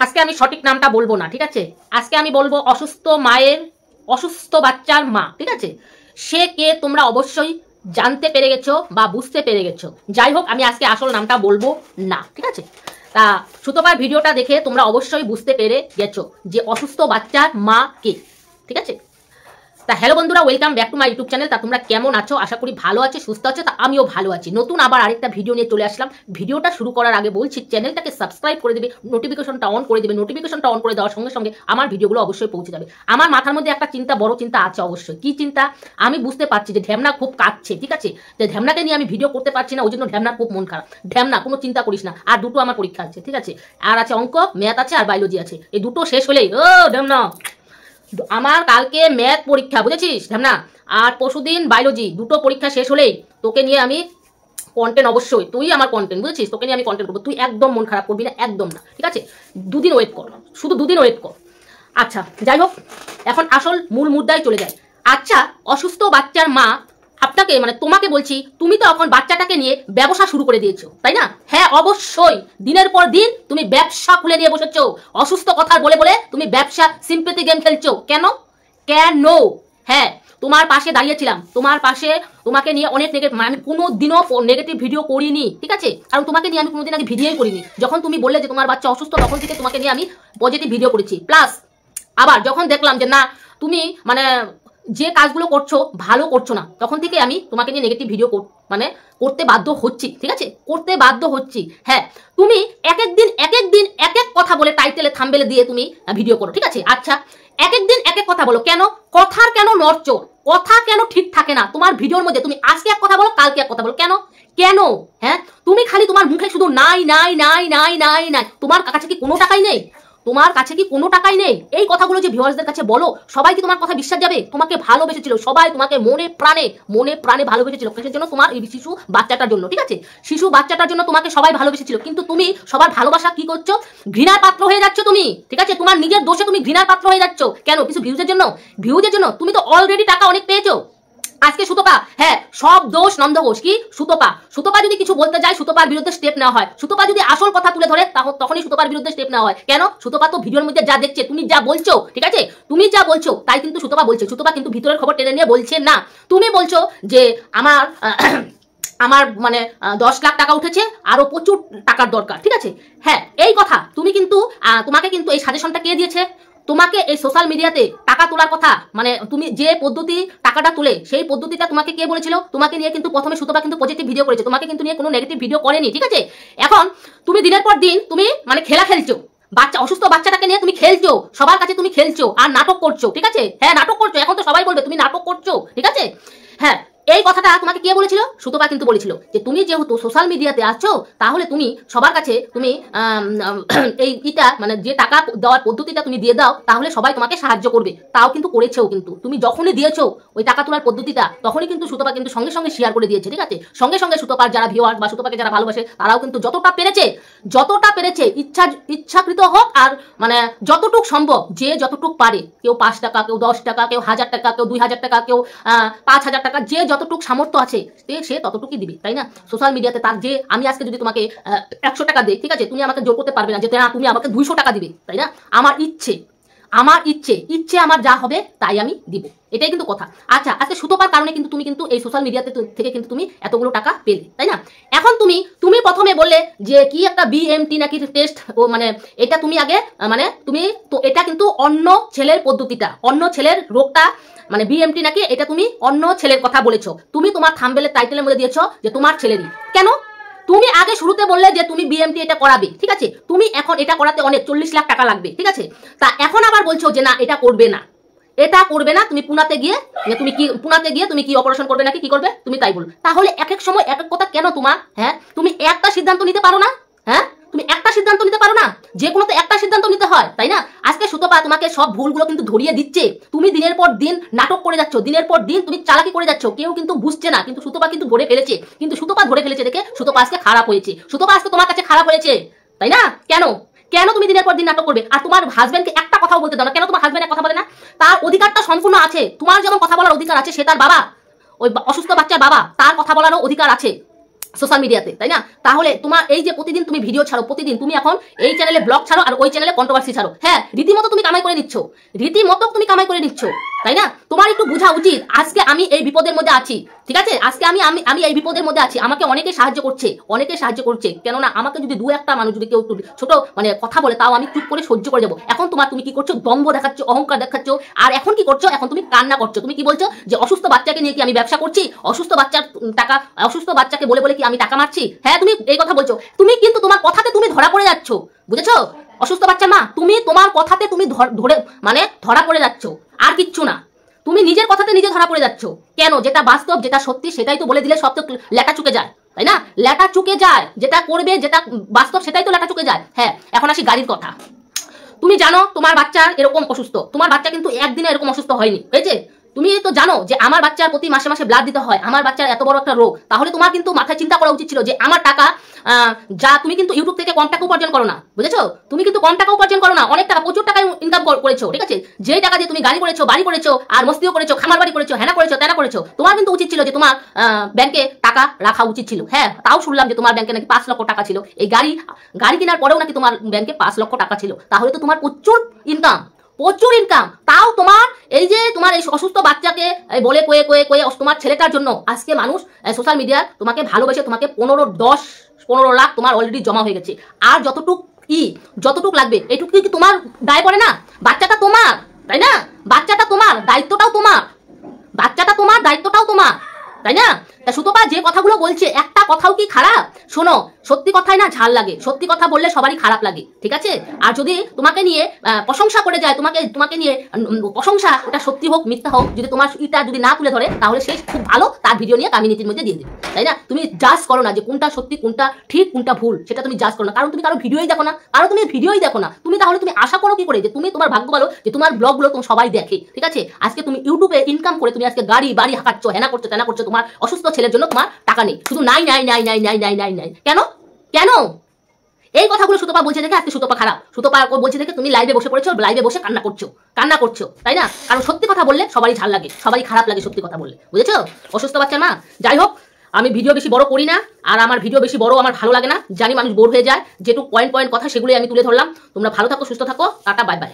আজকে আমি সঠিক নামটা বলবো না, ঠিক আছে? আজকে আমি বলবো অসুস্থ মায়ের অসুস্থ বাচ্চার মা, ঠিক আছে? সে কে তোমরা অবশ্যই জানতে পেরে গেছো বা বুঝতে পেরে গেছো। যাই হোক, আমি আজকে আসল নামটা বলবো না, ঠিক আছে? তা সুতপার ভিডিওটা দেখে তোমরা অবশ্যই বুঝতে পেরে গেছো যে অসুস্থ বাচ্চার মা কে, ঠিক আছে? তা হ্যালো বন্ধুরা, welcome back to my YouTube channel. তা তোমরা কেমন আছো? আশা করি ভালো আছো, সুস্থ আছো। তা আমিও ভালো আছি। নতুন আবার আরেকটা ভিডিও নিয়ে চলে আসলাম। ভিডিওটা শুরু করার আগে বলছি, চ্যানেলটাকে সাবস্ক্রাইব করে দেবে, নোটিফিকেশনটা অন করে দেবে। নোটিফিকেশনটা অন করে দেওয়ার সঙ্গে সঙ্গে আমার ভিডিওগুলো অবশ্যই পৌঁছে যাবে। আমার মাথার মধ্যে একটা চিন্তা, বড় চিন্তা আছে অবশ্যই। কি চিন্তা? আমি বুঝতে পারছি যে ঢ্যামনা খুব কাঁদছে, ঠিক আছে? যে ঢ্যামনাকে নিয়ে আমি ভিডিও করতে পারছি না, ওই জন্য ঢ্যামনার খুব মন খারাপ। ঢ্যামনা কোনো চিন্তা করিস না, আর দুটো আমার পরীক্ষা আছে, ঠিক আছে? আর আছে অঙ্ক, ম্যাথ আছে, আর বায়োলজি আছে। এই দুটো শেষ হলেই ও ঢ্যামনা, আমার কালকে ম্যাথ পরীক্ষা, বুঝেছিস ঢ্যামনা? আর পরশুদিন বায়োলজি। দুটো পরীক্ষা শেষ হলেই তোকে নিয়ে আমি কন্টেন্ট, অবশ্যই তুই আমার কন্টেন্ট, বুঝেছিস? তোকে নিয়ে আমি কন্টেন্ট করবো। তুই একদম মন খারাপ করবি না, একদম না, ঠিক আছে? দুদিন ওয়েট কর, শুধু দুদিন ওয়েট কর। আচ্ছা যাই হোক, এখন আসল মূল মুদ্রায় চলে যায়। আচ্ছা, অসুস্থ বাচ্চার মা আপনাকে, মানে তোমাকে বলছি, তুমি তো এখন বাচ্চাটাকে নিয়ে ব্যবসা শুরু করে দিয়েছো, তাই না? হ্যাঁ অবশ্যই, দিনের পর দিন তুমি ব্যবসা খুলে নিয়ে বসেছো। অসুস্থ কথা বলে বলে তুমি ব্যবসা সিম্পেথি গেম খেলছো। কেন কেন? হ্যাঁ, তোমার পাশে দাঁড়িয়েছিলাম, তোমার পাশে, তোমাকে নিয়ে অনেক নেগেটিভ, আমি কোনোদিনও নেগেটিভ ভিডিও করিনি, ঠিক আছে? কারণ তোমাকে নিয়ে আমি কোনোদিন আগে ভিডিওই করিনি। যখন তুমি বললে যে তোমার বাচ্চা অসুস্থ, তখন থেকে তোমাকে নিয়ে আমি পজিটিভ ভিডিও করেছি। প্লাস আবার যখন দেখলাম যে না, তুমি মানে যে কাজগুলো করছো ভালো করছো না, তখন থেকে আমি তোমাকে নিয়ে নেগেটিভ ভিডিও মানে করতে বাধ্য হচ্ছি, ঠিক আছে? করতে বাধ্য হচ্ছি। হ্যাঁ, তুমি এক এক দিন এক এক কথা বলে টাইটেলে থাম্বনেলে দিয়ে তুমি ভিডিও করো, ঠিক আছে? আচ্ছা, এক এক দিন এক এক কথা বলো, কেন? কথার কেন নড়চড়? কথা কেন ঠিক থাকে না তোমার ভিডিওর মধ্যে? তুমি আজকে এক কথা বলো, কালকে এক কথা বলো, কেন কেন? হ্যাঁ, তুমি খালি তোমার মুখে শুধু নাই নাই নাই নাই নাই নাই। তোমার কাছে কি কোনো টাকাই নেই? তোমার কাছে কি কোনো টাকাই নেই? এই কথাগুলো যে ভিউয়ার্সদের কাছে বলো, সবাই কি তোমার কথা বিশ্বাস যাবে? তোমাকে ভালোবেসেছিল সবাই, তোমাকে মনে প্রাণে ভালোবেসেছিল। কিসের জন্য? তোমার এই শিশু বাচ্চাটার জন্য, ঠিক আছে? শিশু বাচ্চাটার জন্য তোমাকে সবাই ভালোবেসেছিল। কিন্তু তুমি সবার ভালোবাসা কি করছো? ঘৃণার পাত্র হয়ে যাচ্ছ তুমি, ঠিক আছে? তোমার নিজের দোষে তুমি ঘৃণার পাত্র হয়ে যাচ্ছ। কেন? কিছু ভিউজের জন্য? ভিউজের জন্য? তুমি তো অলরেডি টাকা অনেক পেয়েছো। আজকে সুতপা, হ্যাঁ সব দোষ নন্দ ঘোষ। কি সুতপা যদি কিছু বলতে যায়, সুতপার বিরুদ্ধে স্টেপ নেওয়া হয়। সুতপা যদি আসল কথা তুলে ধরে, তখনই সুতপার বিরুদ্ধে স্টেপ নেওয়া হয়। কেন? সুতপা তো ভিডিওর মধ্যে যা দেখছে, তুমি যা বলছো, ঠিক আছে? তুমি যা বলছো তাই কিন্তু সুতপা বলছে। সুতপা কিন্তু ভিতরের খবর টেনে নিয়ে বলছে না। তুমি বলছো যে আমার আমার মানে 10 লাখ টাকা উঠেছে, আরো প্রচুর টাকার দরকার, ঠিক আছে? হ্যাঁ, এই কথা তুমি কিন্তু, তোমাকে কিন্তু এই সাজেশনটা কে দিয়েছে? তোমাকে এই সোশ্যাল মিডিয়াতে টাকা তোলার কথা, মানে তুমি যে পদ্ধতি টাকাটা তুলে, সেই পদ্ধতিটা তোমাকে কে বলেছিল? তোমাকে নিয়ে কিন্তু প্রথমে সুতপা কিন্তু পজিটিভ ভিডিও করেছে, তোমাকে কিন্তু নিয়ে কোনো নেগেটিভ ভিডিও করেনি, ঠিক আছে? এখন তুমি দিনের পর দিন তুমি মানে খেলা খেলছো, অসুস্থ বাচ্চাটাকে নিয়ে তুমি খেলছো, সবার কাছে তুমি খেলছো আর নাটক করছো, ঠিক আছে? হ্যাঁ নাটক করছো, এখন তো সবাই বলবে তুমি নাটক করছো, ঠিক আছে? হ্যাঁ, এই কথাটা তোমাকে কে বলেছিল? সুতপা কিন্তু বলেছিল যে তুমি যেহেতু সোশ্যাল মিডিয়াতে আছো, তাহলে তুমি সবার কাছে তুমি এইটা মানে যে টাকা দেওয়ার পদ্ধতিটা তুমি দিয়ে দাও, তাহলে সবাই তোমাকে সাহায্য করবে। তাও কিন্তু করেছেও। কিন্তু তুমি যখনই দিয়েছো ওই টাকা তোলার পদ্ধতিটা, তখনই কিন্তু সুতপা কিন্তু সঙ্গে সঙ্গে শেয়ার করে দিয়েছে, ঠিক আছে? সঙ্গে সঙ্গে সুতপার যারা ভিউয়ার বা সুতপাকে যারা ভালোবাসে, তারাও কিন্তু যতটা পেরেছে ইচ্ছাকৃত হোক আর মানে যতটুক সম্ভব, যে যতটুক পারে, কেউ 5 টাকা, কেউ 10 টাকা, কেউ 1000 টাকা, কেউ 2000 টাকা, কেউ 5000 টাকা, যে যতটুক সামর্থ্য আছে সে ততটুকুই দিবে, তাই না? সোশ্যাল মিডিয়াতে তার যে, আমি আজকে যদি তোমাকে 100 টাকা দিই, ঠিক আছে? তুমি আমাকে জোর করতে পারবে না যে তুমি আমাকে 200 টাকা দিবে, তাই না? আমার ইচ্ছে আমার যা হবে তাই আমি দিব, এটাই কিন্তু কথা। আচ্ছা, আজকে সুতপার কারণে কিন্তু তুমি কিন্তু এই সোশ্যাল মিডিয়াতে থেকে কিন্তু তুমি এতগুলো টাকা পেলে, তাই না? এখন তুমি প্রথমে বললে যে কি একটা বিএমটি নাকি টেস্ট, ও মানে এটা তুমি আগে মানে তুমি তো এটা কিন্তু অন্য ছেলের পদ্ধতিটা, অন্য ছেলের রোগটা, মানে বিএমটি নাকি, এটা তুমি অন্য ছেলের কথা বলেছো। তুমি তোমার থাম্বনেলের টাইটেলের মধ্যে দিয়েছো যে তোমার ছেলেরই। কেন? তুমি আগে শুরুতে বললে যে তুমি বিএমটি এটা করাবে, ঠিক আছে? তুমি এখন এটা করাতে অনেক 40 লাখ টাকা লাগবে, ঠিক আছে? তা এখন আবার বলছো যে না এটা করবে না, তুমি পুনাতে গিয়ে তুমি কি অপারেশন করবে নাকি কি করবে, তুমি তাই বলো। তাহলে এক এক সময় এক এক কথা কেন তোমার? হ্যাঁ, তুমি একটা সিদ্ধান্ত নিতে পারো না? হ্যাঁ, তুমি একটা সিদ্ধান্ত নিতে পারো না? যে কোনো তো একটা সিদ্ধান্ত নিতে হয়, তাই না? আজকে সুতপা তোমাকে সব ভুলগুলো কিন্তু ধরিয়ে দিচ্ছে। তুমি দিনের পর দিন নাটক করে যাচ্ছ, দিনের পর দিন তুমি চালাকি করে যাচ্ছ, কেউ কিন্তু বুঝছে না, কিন্তু সুতপা কিন্তু ধরে ফেলেছে। কিন্তু সুতপা ধরে ফেলেছে দেখে সুতপা আজকে খারাপ হয়েছে, সুতপা আজকে তোমার কাছে খারাপ হয়েছে, তাই না? কেন তুমি দিনের পর দিন নাটক করবে? আর তোমার হাজবেন্ডকে একটা কথাও বলতে দাও না? কেন তোমার হাজবেন্ড কথা বলে না? তার অধিকারটা সম্পূর্ণ আছে, তোমার যেমন কথা বলার অধিকার আছে, সে তার বাবা, ওই অসুস্থ বাচ্চার বাবা, তার কথা বলারও অধিকার আছে। সোশ্যাল মিডিয়াতে, তাই না? তাহলে তোমার এই যে প্রতিদিন তুমি ভিডিও ছাড়ো, প্রতিদিন তুমি এখন এই চ্যানেলে ব্লগ ছাড়ো আর ওই চ্যানেলে কন্ট্রোভার্সি ছাড়ো, হ্যাঁ রীতিমতো তুমি কামাই করে নিচ্ছ, রীতিমতো তুমি কামাই করে নিচ্ছ, তাই না? তোমার একটু বোঝা উচিত আজকে আমি এই বিপদের মধ্যে আছি, ঠিক আছে? আজকে আমি আমি আমি এই বিপদের মধ্যে আছি, আমাকে অনেকে সাহায্য করছে, কেননা আমাকে যদি দু একটা মানুষ যদি কেউ ছোট মানে কথা বলে তাও আমি চুপ করে সহ্য করে যাবো। এখন তুমি কি করছো? দম্ভ দেখাচ্ছ, অহংকার দেখাচ্ছ, আর এখন কি করছো? এখন তুমি কান্না করছো, তুমি কি বলছো যে অসুস্থ বাচ্চাকে নিয়ে কি আমি ব্যবসা করছি, অসুস্থ বাচ্চাকে বলে বলে কি আমি টাকা মারছি? হ্যাঁ তুমি এই কথা বলছো, তুমি কিন্তু তোমার কথাতে তুমি ধরা পড়ে যাচ্ছ, বুঝেছো? অসুস্থ বাচ্চার মা, তুমি তোমার কথাতে তুমি ধরা পড়ে যাচ্ছ, আর কিচ্ছু না। তুমি নিজের কথাতে নিজে ধরা পড়ে যাচ্ছ। কেন? যেটা বাস্তব, যেটা সত্যি সেটাই তো বলে দিলে সব তো লেখা চুকে যায়, তাই না? লেখা চুকে যায়, যেটা করবে, যেটা বাস্তব সেটাই তো লেখা চুকে যায়। হ্যাঁ, এখন আসি গাড়ির কথা। তুমি জানো তোমার বাচ্চা এরকম অসুস্থ, তোমার বাচ্চা কিন্তু একদিনে এরকম অসুস্থ হয়নি, হয়েছে? তুমি তো জানো যে আমার বাচ্চার প্রতি মাসে মাসে ব্লাড দিতে হয়, আমার বাচ্চার এত বড় একটা রোগ, তাহলে তোমার কিন্তু মাথায় চিন্তা করা উচিত ছিল যে আমার টাকা যা, তুমি কিন্তু ইউটিউব থেকে কম টাকা উপার্জন করো না, বুঝেছো? তুমি কিন্তু কম টাকা উপার্জন করো না, অনেক টাকা, প্রচুর টাকা ইনকাম করেছো, ঠিক আছে? যেই টাকা দিয়ে তুমি গাড়ি করেছো, বাড়ি করেছো, আর মস্তিও করেছো, খামার বাড়ি করেছো, হ্যানা করেছো, তেনা করেছো, তোমার কিন্তু উচিত ছিল যে তোমার ব্যাংকে টাকা রাখা উচিত ছিল। হ্যাঁ, তাও শুনলাম যে তোমার ব্যাংকে নাকি 5 লক্ষ টাকা ছিল, এই গাড়ি কেনার পরেও নাকি তোমার ব্যাংকে 5 লক্ষ টাকা ছিল, তাহলে তো তোমার প্রচুর ইনকাম। তাও তোমার এই যে তোমার এই অসুস্থ বাচ্চাকে বলে কয়ে তোমার ছেলেটার জন্য আজকে মানুষ সোশ্যাল মিডিয়া তোমাকে ভালোবেসে তোমাকে 15 লাখ তোমার অলরেডি জমা হয়ে গেছে। আর যতটুক লাগবে এইটুকু কি তোমার দায় পড়ে না? বাচ্চাটা তোমার, তাই না? বাচ্চাটা তোমার, দায়িত্বটাও তোমার, তাই না? তা সুতপা যে কথাগুলো বলছে একটা কথাও কি খারাপ? শোনো, সত্যি কথাই না ঝাল লাগে, সত্যি কথা বললে সবারই খারাপ লাগে, ঠিক আছে? আর যদি তোমাকে নিয়ে প্রশংসা করে যায়, তোমাকে নিয়ে প্রশংসা, ওটা সত্যি হোক মিথ্যা হোক, যদি তোমার ইটা যদি না তুলে ধরে তাহলে সে খুব ভালো তার ভিডিও নিয়ে কমিউনিটির মধ্যে দিয়ে দেবে, তাই না? তুমি জাজ করো না যে কোনটা সত্যি, কোনটা ঠিক, কোনটা ভুল, সেটা তুমি জাজ করো না, কারণ তুমি কারো ভিডিওই দেখো না, তুমি তাহলে তুমি আশা করো কি করে যে তুমি তোমার ভাগ্য ভালো যে তোমার ব্লগগুলো তুমি সবাই দেখে, ঠিক আছে? আজকে তুমি ইউটিউবে ইনকাম করে তুমি আজকে গাড়ি বাড়ি হাঁকাচ্ছ, হেনা করছো, তেনা করছো, তোমার অসুস্থ ছেলের জন্য তোমার টাকা নেই, শুধু নাই। কেন এই কথাগুলো সুতপা বলছে দেখে আজকে সুতপা খারাপ, সুতপা বলছে দেখে তুমি লাইভে বসে পড়েছো, লাইভে বসে কান্না করছো, তাই না? কারণ সত্যি কথা বললে সবারই ঝাল লাগে, সবারই খারাপ লাগে সত্যি কথা বললে, বুঝেছো? অসুস্থ বাচ্চা মা। যাই হোক, আমি ভিডিও বেশি বড় করি না, আর আমার ভিডিও বেশি বড় আমার ভালো লাগে না, জানি মানুষ বোর হয়ে যায়, যেটুকু পয়েন্ট কথা সেগুলোই আমি তুলে ধরলাম। তোমরা ভালো থাকো, সুস্থ থাকো, টাটা, বাই বাই।